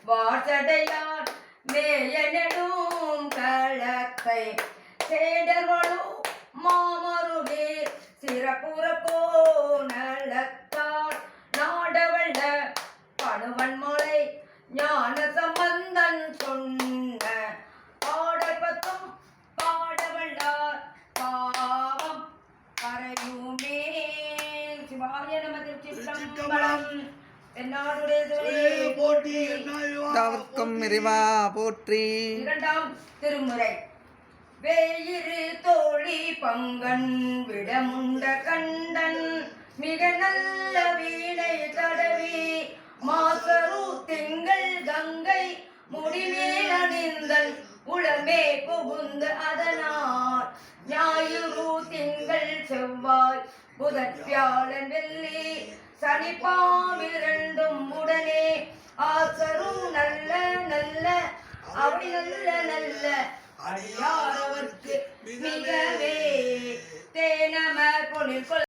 வாசடையார் மேயனடும் களத்தை சேடர்களும் மாமருவே சிறப்புறக்கோ நலத்தார் நாடவள்ள பணுவன்மலை ஞான சம்பந்தன் சொன்ன பாடப்பத்தும் பாடவள்ளார் பாவம் கரையுமே. சிவாய நம. திருச்சிற்றம்பலம். போற்றி. இரண்டாம் திருமுறை. வேயிரு தோழி பங்கன் விடமுண்ட கண்டன் மிக நல்ல வீணை தடவி மாசரு திங்கள் கங்கை முடிமேல் அணிந்தல் உளமே புகுந்து அதனார் ஞாயிறு திங்கள் செவ்வாய் புதன் வியாழன் வெள்ளி சனிப்பாவிரண்டும் உடனே ஆசரும் நல்ல நல்ல அப்படி நல்ல நல்ல அடியாரவர்க்கு மிகவே தேனம பொழில்